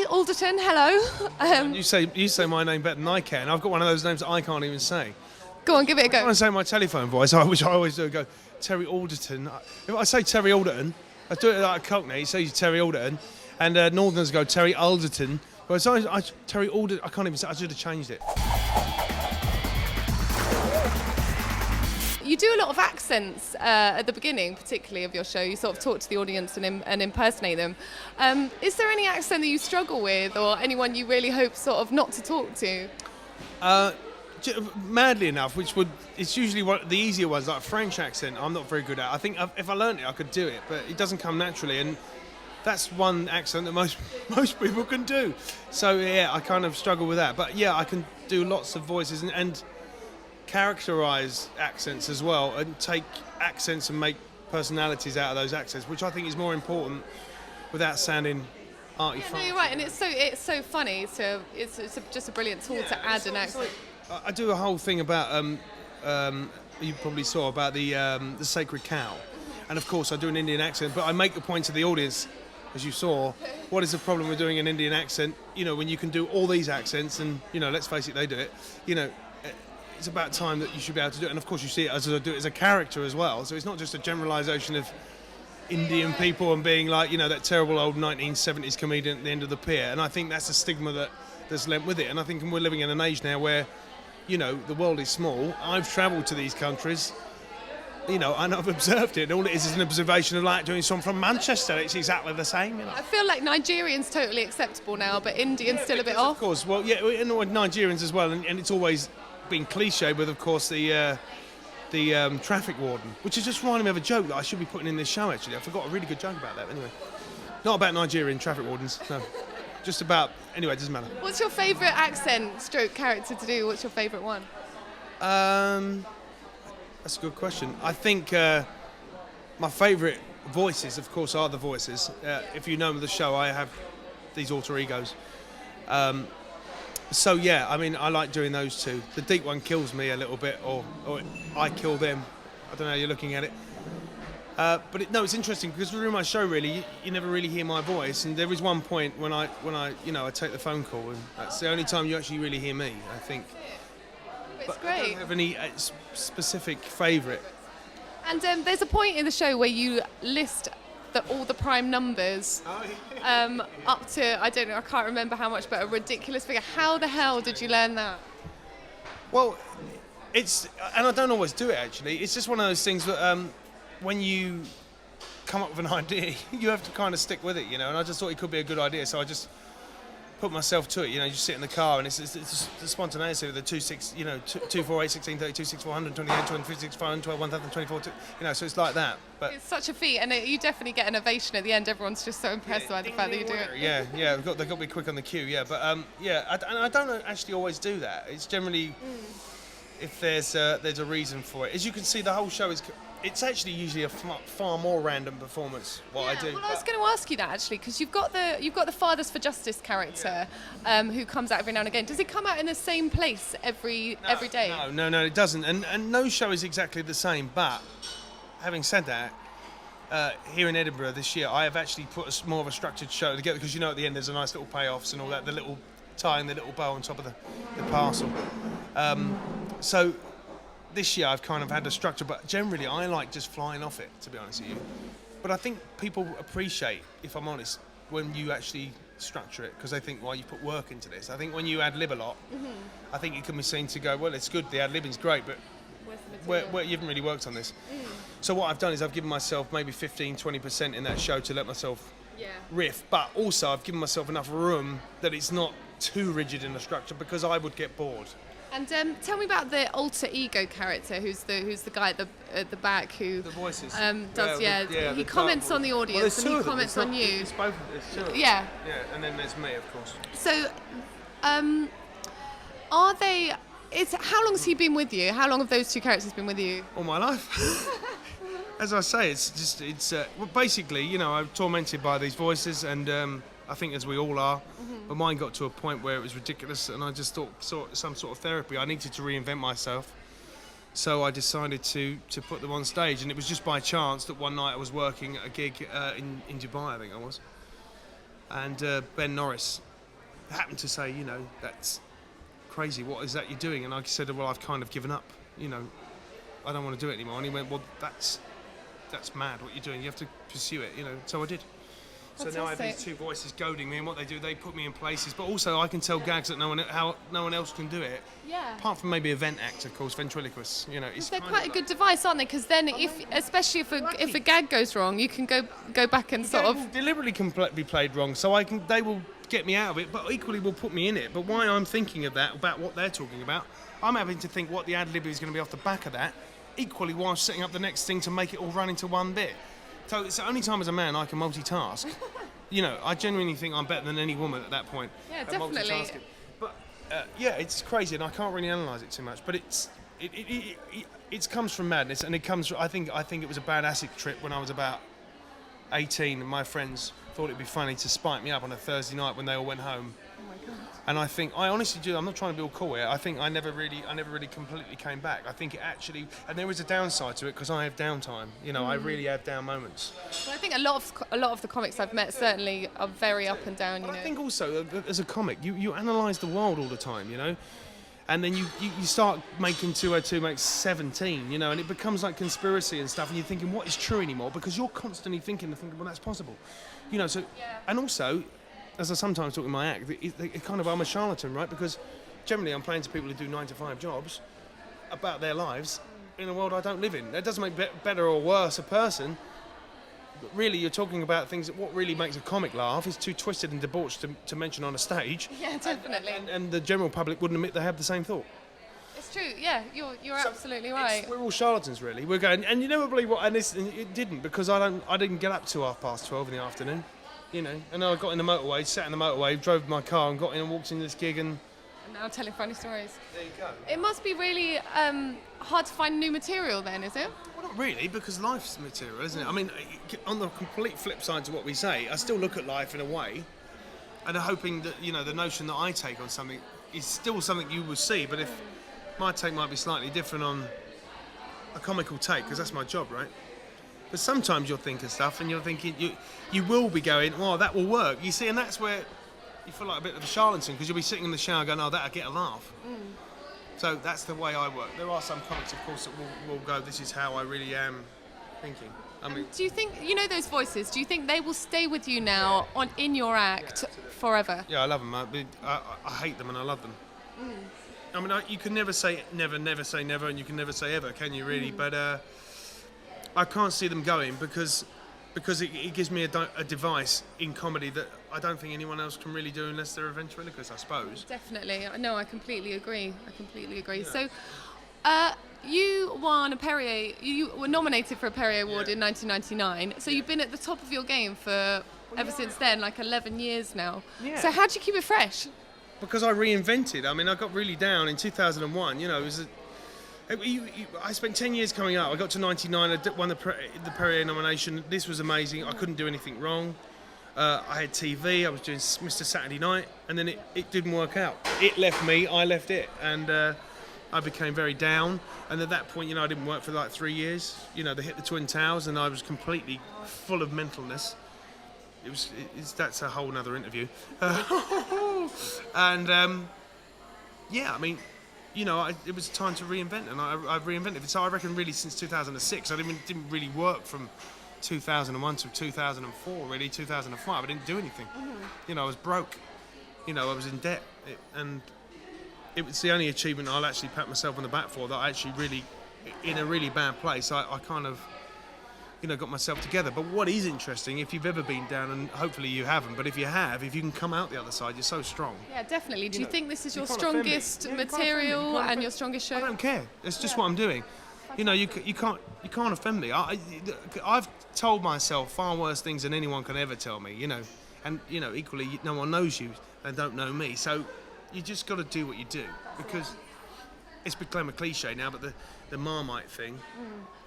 Alderton, hello. You say my name better than I can. I've got one of those names that I can't even say. Go on, give it a go. I say my telephone voice, which I always do. Go Terry Alderton. If I say Terry Alderton, I do it like a Cockney. So you Terry Alderton, and Northerners go Terry Alderton. But Terry Alderton, I can't even say. I should have changed it. You do a lot of accents at the beginning, particularly of your show. You sort of talk to the audience and impersonate them. Is there any accent that you struggle with, or anyone you really hope sort of not to talk to? Madly enough, it's usually the easier ones, like a French accent. I'm not very good at. I think if I learned it, I could do it, but it doesn't come naturally, and that's one accent that most people can do. So yeah, I kind of struggle with that. But yeah, I can do lots of voices and characterize accents as well, and take accents and make personalities out of those accents, which I think is more important without sounding arty. Yeah, no, you're right, and it's so funny. So it's just a brilliant tool to add an accent. I do a whole thing about you probably saw about the sacred cow, and of course I do an Indian accent, but I make the point to the audience, as you saw, what is the problem with doing an Indian accent? You know, when you can do all these accents, and you know, let's face it, they do it. You know, it's about time that you should be able to do it, and of course you see it as I do it as a character as well. So it's not just a generalisation of Indian people and being like, you know, that terrible old 1970s comedian at the end of the pier. And I think that's a stigma that's lent with it. And I think we're living in an age now where, you know, the world is small. I've travelled to these countries, you know, and I've observed it. And all it is an observation of like doing something from Manchester. It's exactly the same, you know. I feel like Nigerian's totally acceptable now, but Indian's still a bit off. Of course, well, yeah, and Nigerians as well, and it's always been cliche with, of course, the traffic warden, which is just reminding me of a joke that I should be putting in this show. Actually, I forgot a really good joke about that. Anyway, not about Nigerian traffic wardens, no. Just about. Anyway, it doesn't matter. What's your favourite accent stroke character to do? What's your favourite one? That's a good question. I think my favourite voices, of course, are the voices. If you know the show, I have these alter egos. So yeah, I mean, I like doing those two. The deep one kills me a little bit, or I kill them. I don't know how you're looking at it. But it's interesting because during my show, really, you never really hear my voice. And there is one point when I take the phone call, and that's the only time you actually really hear me, I think. It's great. I don't have any specific favourite. And there's a point in the show where you list all the prime numbers up to, I don't know, I can't remember how much, but a ridiculous figure. How the hell did you learn that? Well, and I don't always do it actually. It's just one of those things that when you come up with an idea, you have to kind of stick with it, you know. And I just thought it could be a good idea, so I just put myself to it. You know, you just sit in the car, and it's the spontaneity of the 2, 6, you know, 2, 4, 8, 16, 32, 6, 400, 28, 20, 56, 500, 12, 1,000, 24, you know, so it's like that. But it's such a feat, and you definitely get an ovation at the end. Everyone's just so impressed by the fact that you do it. Yeah, they've got to be quick on the cue, yeah. But I don't actually always do that. It's generally if there's a reason for it. As you can see, the whole show it's actually usually a far more random performance I do. Well, I was going to ask you that actually, because you've got the Fathers for Justice character who comes out every now and again. Does it come out in the same place every day? No, it doesn't. And no show is exactly the same. But having said that, here in Edinburgh this year, I have actually put more of a structured show together, because you know at the end there's a nice little payoffs and all that, the little tying the little bow on top of the parcel. So this year I've kind of had a structure, but generally I like just flying off it, to be honest with you. But I think people appreciate, if I'm honest, when you actually structure it, because they think, well, you put work into this. I think when you ad-lib a lot, I think it can be seen to go, well, it's good, the ad-libbing's great, but where you haven't really worked on this. So what I've done is I've given myself maybe 15-20% in that show to let myself riff, but also I've given myself enough room that it's not too rigid in the structure, because I would get bored. And tell me about the alter ego character, who's the guy at the back who the voices he comments on the audience, and he comments on you. It's both. It's two. Yeah, and then there's me, of course. So, are they? How long has he been with you? How long have those two characters been with you? All my life. As I say, it's well, basically, you know, I'm tormented by these voices, and I think as we all are, but mine got to a point where it was ridiculous, and I just thought some sort of therapy. I needed to reinvent myself, so I decided to put them on stage, and it was just by chance that one night I was working at a gig in Dubai, I think I was, and Ben Norris happened to say, that's crazy. What is that you're doing? And I said, well, I've kind of given up. I don't want to do it anymore. And he went, well, that's mad. What you're doing? You have to pursue it. So I did. So now I have these two voices goading me, and what they do, they put me in places. But also, I can tell gags that no one else can do it. Yeah. Apart from maybe event acts, of course, ventriloquists. They're quite a good device, aren't they? Because then, especially if a gag goes wrong, you can go back and sort of deliberately be played wrong. So they will get me out of it, but equally will put me in it. But why I'm thinking of that about what they're talking about, I'm having to think what the ad lib is going to be off the back of that. Equally, while setting up the next thing to make it all run into one bit. So it's the only time as a man I can multitask. I genuinely think I'm better than any woman at that point. Yeah, definitely. But it's crazy, and I can't really analyse it too much. But it comes from madness, and it comes. I think it was a bad acid trip when I was about 18, and my friends thought it'd be funny to spike me up on a Thursday night when they all went home. Oh my God. And I honestly do. I'm not trying to be all cool here. I think I never really completely came back. I think it actually, and there is a downside to it because I have downtime. I really have down moments. Well, I think a lot of the comics I've met certainly are very up and down. I think also as a comic, you analyse the world all the time. And then you start making 202 makes 17. And it becomes like conspiracy and stuff. And you're thinking, what is true anymore? Because you're constantly thinking, well, that's possible. So and also. As I sometimes talk in my act, I'm a charlatan, right? Because generally I'm playing to people who do 9-to-5 jobs about their lives in a world I don't live in. That doesn't make better or worse a person. But really, you're talking about things that what really makes a comic laugh is too twisted and debauched to mention on a stage. Yeah, definitely. And the general public wouldn't admit they have the same thought. It's true. Yeah, you're absolutely right. We're all charlatans, really. We're going, and you never believe what. And it didn't because I didn't get up till 12:30 in the afternoon. And then I got in the motorway, sat in the motorway, drove my car and got in and walked into this gig and now telling funny stories. There you go. It must be really hard to find new material then, is it? Well, not really, because life's material, isn't it? I mean, on the complete flip side to what we say, I still look at life in a way and I'm hoping that, the notion that I take on something is still something you will see, but if my take might be slightly different on a comical take, because that's my job, right? But sometimes you'll think of stuff and you're thinking, you will be going, oh, that will work. You see, and that's where you feel like a bit of a charlatan because you'll be sitting in the shower going, oh, that'll get a laugh. So that's the way I work. There are some comics, of course, that will go, this is how I really am thinking. I mean, do you think, those voices, do you think they will stay with you now in your act forever? Yeah, I love them. I hate them and I love them. I mean, you can never say never say never, and you can never say ever, can you really? But I can't see them going because it gives me a device in comedy that I don't think anyone else can really do unless they're a ventriloquist, I suppose. Definitely. No, I completely agree. Yeah. So, you won a Perrier. You were nominated for a Perrier Award in 1999. So you've been at the top of your game for ever since then, like 11 years now. Yeah. So how do you keep it fresh? Because I reinvented. I mean, I got really down in 2001. It was I spent 10 years coming up. I got to 99. I won the Perrier nomination. This was amazing. I couldn't do anything wrong. I had TV. I was doing Mr. Saturday Night, and then it didn't work out. It left me. I left it, and I became very down. And at that point, I didn't work for like 3 years. They hit the Twin Towers, and I was completely full of mentalness. That's a whole other interview. And yeah, I mean. It was time to reinvent, and I've reinvented it. So I reckon really since 2006, I didn't really work from 2001 to 2004, really, 2005. I didn't do anything. I was broke. I was in debt. And it was the only achievement I'll actually pat myself on the back for, that I actually really, in a really bad place, I kind of, got myself together. But what is interesting, if you've ever been down, and hopefully you haven't, but if you can come out the other side, you're so strong. Yeah, definitely. Do you think this is your strongest material and your strongest show? I don't care. It's just what I'm doing. You can't offend me. I've told myself far worse things than anyone can ever tell me. And equally, no one knows you and don't know me. So you just got to do what you do, because it's become a cliche now. But the Marmite thing,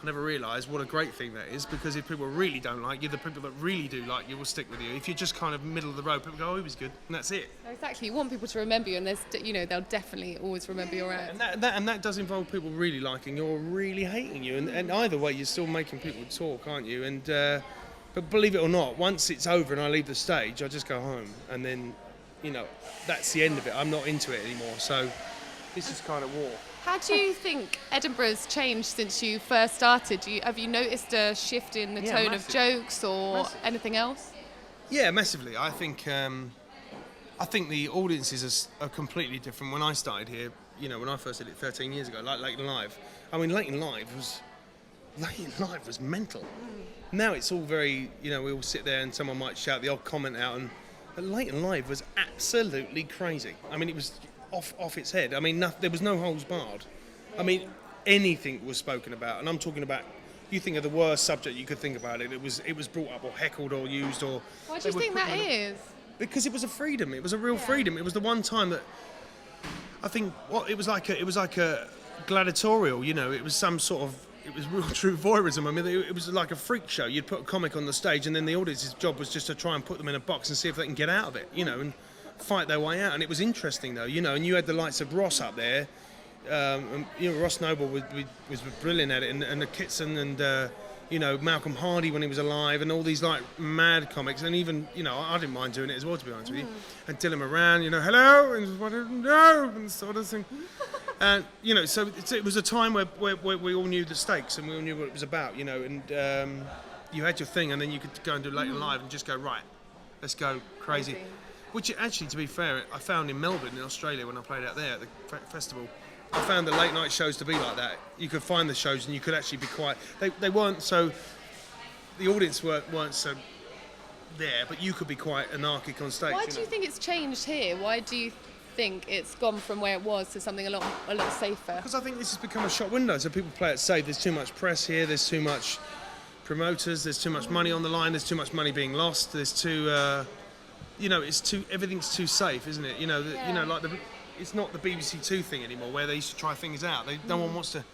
I never realised what a great thing that is, because if people really don't like you, the people that really do like you will stick with you. If you're just kind of middle of the road, people go, oh, he was good, and that's it. Exactly. You want people to remember you, and they'll definitely always remember your act. And that does involve people really liking you or really hating you, and either way, you're still making people talk, aren't you? And but believe it or not, once it's over and I leave the stage, I just go home, and then that's the end of it. I'm not into it anymore. So this is kind of war. How do you think Edinburgh's changed since you first started? Have you noticed a shift in the tone of jokes or anything else? Yeah, massively. I think the audiences are completely different. When I started here, when I first did it 13 years ago, like Leighton Live. I mean, Leighton Live was mental. Now it's all very, we all sit there and someone might shout the odd comment out, but Leighton Live was absolutely crazy. I mean, it was off its head. I mean, there was no holds barred. I mean, anything was spoken about, and I'm talking about. You think of the worst subject you could think about it. It was brought up or heckled or used or. Why do you think that is? Because it was a freedom. It was a real freedom. It was the one time that I think it was like a gladiatorial. It was some sort of. It was real true voyeurism. I mean, it was like a freak show. You'd put a comic on the stage, and then the audience's job was just to try and put them in a box and see if they can get out of it. And fight their way out. And it was interesting though. And you had the likes of Ross up there. Ross Noble was brilliant at it, and the Kitson and Malcolm Hardy when he was alive, and all these like mad comics, and even I didn't mind doing it as well, to be honest with you. And Dylan Moran, hello, and no, and sort of thing. And so it was a time where we all knew the stakes and we all knew what it was about, and you had your thing, and then you could go and do Leighton Live and just go right, let's go crazy. Which actually, to be fair, I found in Melbourne in Australia when I played out there at the festival. I found the late night shows to be like that. You could find the shows and you could actually be quite. They weren't so. The audience weren't so there, but you could be quite anarchic on stage. Why do you think it's changed here? Why do you think it's gone from where it was to something a lot safer? Because I think this has become a shop window. So people play it safe. There's too much press here. There's too much promoters. There's too much money on the line. There's too much money being lost. There's too. Everything's too safe, isn't it? It's not the BBC Two thing anymore, where they used to try things out. No one wants to.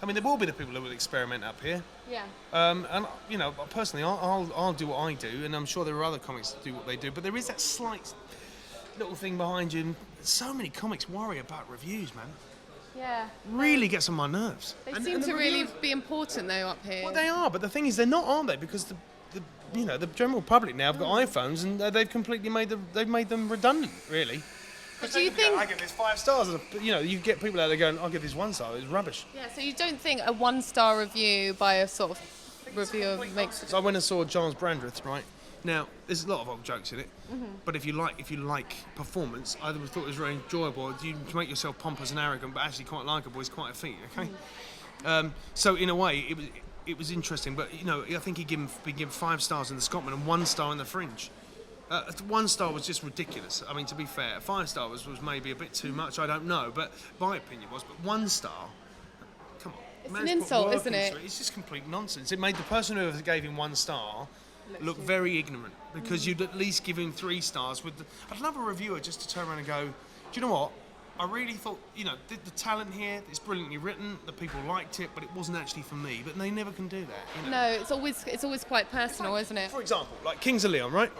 I mean, there will be the people who will experiment up here. Yeah. And personally, I'll do what I do, and I'm sure there are other comics that do what they do. But there is that slight little thing behind you. And so many comics worry about reviews, man. Yeah. Really gets on my nerves. They seem to really be important though up here. Well, they are, but the thing is, they're not, aren't they? Because the general public now have got iPhones, and they've completely made them redundant, really. Do you think I give this 5 stars? You get people out there going, I'll give this 1 star. It's rubbish. Yeah. So you don't think a 1-star review by a sort of reviewer makes it? So I went and saw Jon Brender, right? Now there's a lot of old jokes in it, but if you like performance, I thought it was very enjoyable. You can make yourself pompous and arrogant, but actually quite likeable. It's quite a feat. Okay. So in a way, it was interesting, but I think he'd been given 5 stars in the Scotland and 1 star in the Fringe. 1 star was just ridiculous. I mean, to be fair, 5 star was maybe a bit too much. I don't know, but my opinion was. But 1 star, come on, it's an insult, isn't it? It's just complete nonsense. It made the person who gave him 1 star look very ignorant, because you'd at least give him 3 stars. I'd love a reviewer just to turn around and go, do you know what? I really thought, the talent here, it's brilliantly written, the people liked it, but it wasn't actually for me. But they never can do that. No, it's always quite personal, isn't it? For example, like Kings of Leon, right?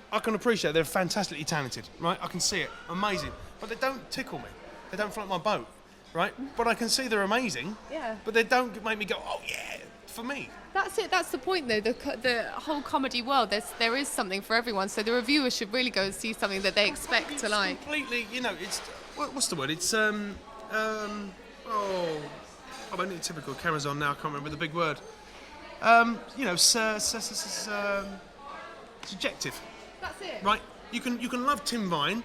I can appreciate they're fantastically talented, right? I can see it, amazing. But they don't tickle me. They don't float my boat, right? But I can see they're amazing. Yeah. But they don't make me go, oh yeah, for me. That's it. That's the point, though. The whole comedy world, there is something for everyone. So the reviewer should really go and see something that they expect to like. Completely, it's what's the word? It's I'm only typical. Camera's on now. I can't remember the big word. Subjective. That's it. Right? You can love Tim Vine,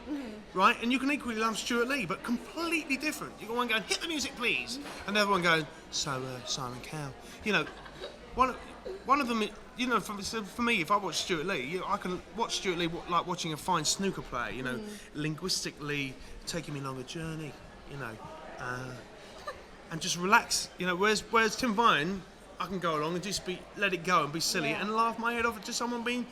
right? And you can equally love Stuart Lee, but completely different. You got one going, hit the music, please, and the other one going, Simon Cowell. One of them. For me, if I watch Stuart Lee, I can watch Stuart Lee like watching a fine snooker player. Linguistically taking me along a journey. And just relax. Whereas Tim Vine, I can go along and just let it go and be silly and laugh my head off at just someone being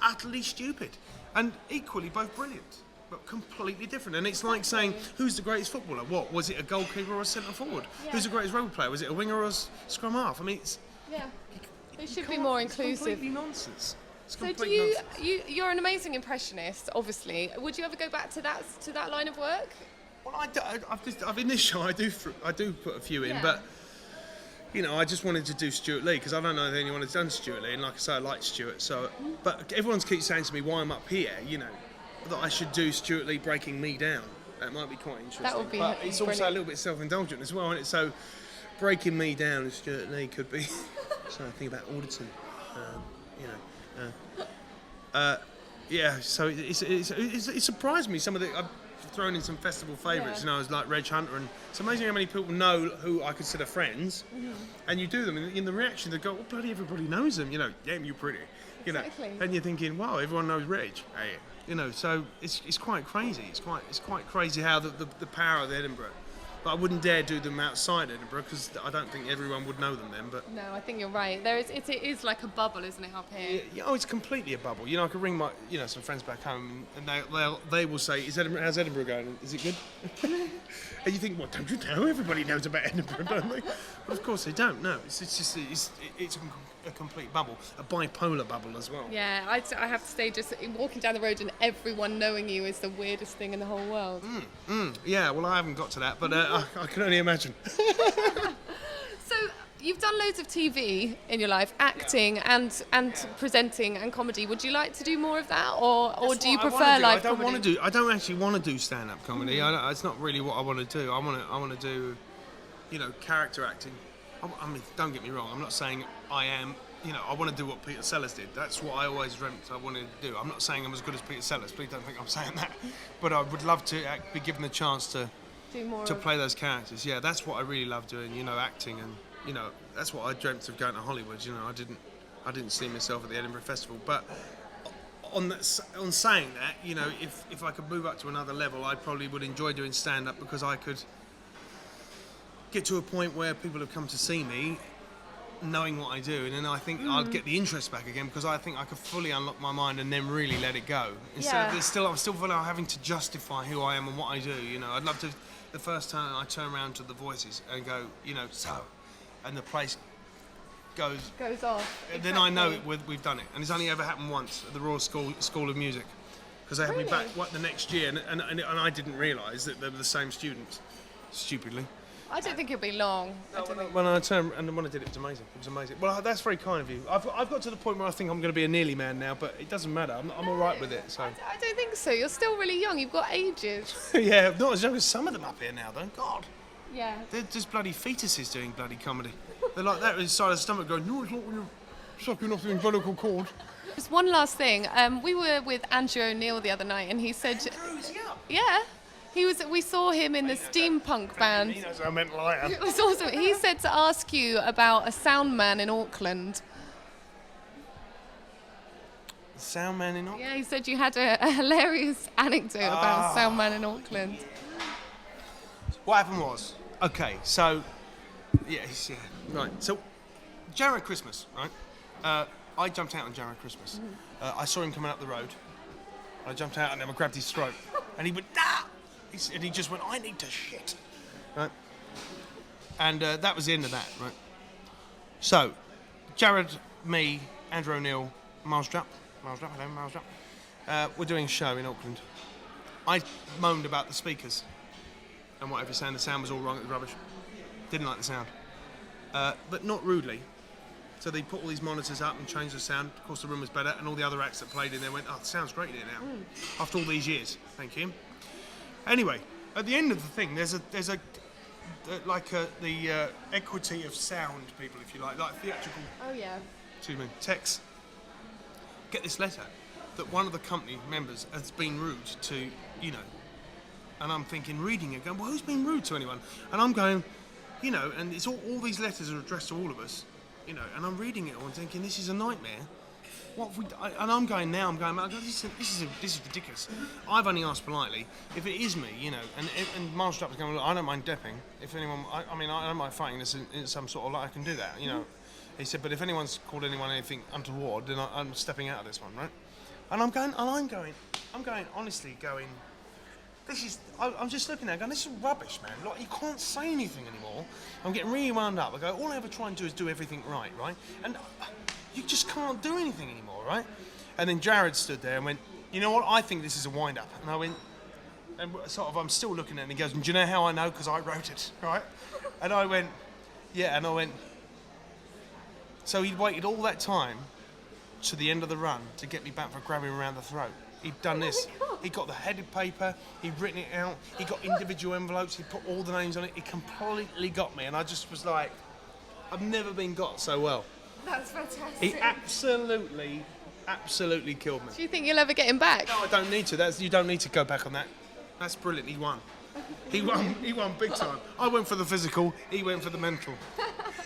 utterly stupid, and equally both brilliant, but completely different. And it's like saying, who's the greatest footballer? What was it, a goalkeeper or a centre forward? Who's the greatest rugby player? Was it a winger or a scrum half? I mean, it should be more inclusive. It's completely nonsense. So you're an amazing impressionist, obviously. Would you ever go back to that line of work? Well, I've in this show I do put a few in, but. I just wanted to do Stuart Lee because I don't know if anyone has done Stuart Lee, and like I say, I like Stuart. So, but everyone keeps saying to me why I'm up here. that I should do Stuart Lee breaking me down. That might be quite interesting. That would be but it's brilliant. also a little bit self-indulgent as well, isn't it? So breaking me down as Stuart Lee could be. So I think about Alderton, yeah. So it surprised me. Some of the I've thrown in some festival favourites. Yeah. Like Reg Hunter, and it's amazing how many people know who I consider friends. And you do them, and in the reaction they go, "Oh, bloody everybody knows them." Damn you pretty. Exactly. And you're thinking, wow, everyone knows Reg. So it's quite crazy. It's quite crazy how the power of Edinburgh. But I wouldn't dare do them outside Edinburgh because I don't think everyone would know them then. But No, I think you're right. It is like a bubble, isn't it, up here? it's completely a bubble. I could ring my some friends back home and they will say, how's Edinburgh going? Is it good? And you think, well, don't you know? Everybody knows about Edinburgh, don't they? But of course they don't. No, it's just a complete bubble, a bipolar bubble as well. Yeah, I have to say, just walking down the road and everyone knowing you is the weirdest thing in the whole world. Yeah, well, I haven't got to that, but I can only imagine. So you've done loads of TV in your life, acting and presenting and comedy. Would you like to do more of that, or do you prefer live comedy? I don't actually want to do stand-up comedy. It's not really what I want to do. I want to do, character acting. I mean, don't get me wrong. I'm not saying I am. I want to do what Peter Sellers did. That's what I always dreamt I wanted to do. I'm not saying I'm as good as Peter Sellers. Please don't think I'm saying that. But I would love to be given the chance to play those characters. Yeah, that's what I really love doing. acting, and that's what I dreamt of going to Hollywood. I didn't see myself at the Edinburgh Festival. But on saying that, if I could move up to another level, I probably would enjoy doing stand-up because I could get to a point where people have come to see me knowing what I do, and then I think I'd get the interest back again because I think I could fully unlock my mind and then really let it go. Instead of I'm still having to justify who I am and what I do. I'd love to. The first time I turn around to the voices and go, and the place goes off. And then I know we've done it, and it's only ever happened once at the Royal School of Music because they had me back the next year, and I didn't realise that they were the same students. Stupidly. I don't think it'll be long. When I turned and when I did it, was amazing. It was amazing. Well, that's very kind of you. I've got to the point where I think I'm going to be a nearly man now, but it doesn't matter. I'm all right with it. So I don't think so. You're still really young. You've got ages. Yeah, not as young as some of them up here now, though. God. Yeah. They're just bloody fetuses doing bloody comedy. They're like that inside the stomach going, no, it's not when you're sucking off the umbilical cord. Just one last thing. We were with Andrew O'Neill the other night, and he said, yeah. We saw him in the steampunk band. He knows how mental I am. It was awesome. He said to ask you about a sound man in Auckland. Sound man in Auckland? Yeah, he said you had a hilarious anecdote about a sound man in Auckland. What happened was, right. So, Jared Christmas, right? I jumped out on Jared Christmas. I saw him coming up the road. I jumped out and I grabbed his throat, and he went, ah! And he just went, I need to shit. Right? And that was the end of that, right? So, Jared, me, Andrew O'Neill, Miles Drupp, we're doing a show in Auckland. I moaned about the speakers and whatever, saying the sound was all wrong, it was rubbish. Didn't like the sound. But not rudely. So they put all these monitors up and changed the sound. Of course, the room was better, and all the other acts that played in there went, oh, it sounds great in here now. After all these years. Thank you. Anyway, at the end of the thing, there's the equity of sound people, if you like theatrical. Oh yeah. Excuse me. Text. Get this letter that one of the company members has been rude to, and I'm thinking, reading it, going, well, who's been rude to anyone? And I'm going, and it's all these letters are addressed to all of us, and I'm reading it all and thinking, this is a nightmare. What have we and I'm going, this is ridiculous. I've only asked politely if it is me, and Miles Drupp was going, look, I don't mind depping. If anyone, I don't mind fighting this in some sort of I can do that, He said, but if anyone's called anyone anything untoward, then I'm stepping out of this one, right? And I'm going, honestly going, I'm just looking at it going, this is rubbish, man. Like, you can't say anything anymore. I'm getting really wound up. I go, all I ever try and do is do everything right? And you just can't do anything anymore, right? And then Jared stood there and went, you know what, I think this is a wind-up. And I went, and sort of, I'm still looking at it, and he goes, do you know how I know? Because I wrote it, right? And I went, yeah, and I went, so he'd waited all that time to the end of the run to get me back for grabbing him around the throat. He'd done this. He got the headed paper, he'd written it out, he got individual envelopes, he put all the names on it. He completely got me, and I just was like, I've never been got so well. That's fantastic. He absolutely killed me. Do you think you'll ever get him back? No, I don't need to. You don't need to go back on that. That's brilliant. He won. He won big time. I went for the physical, he went for the mental.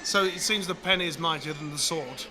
So it seems the pen is mightier than the sword.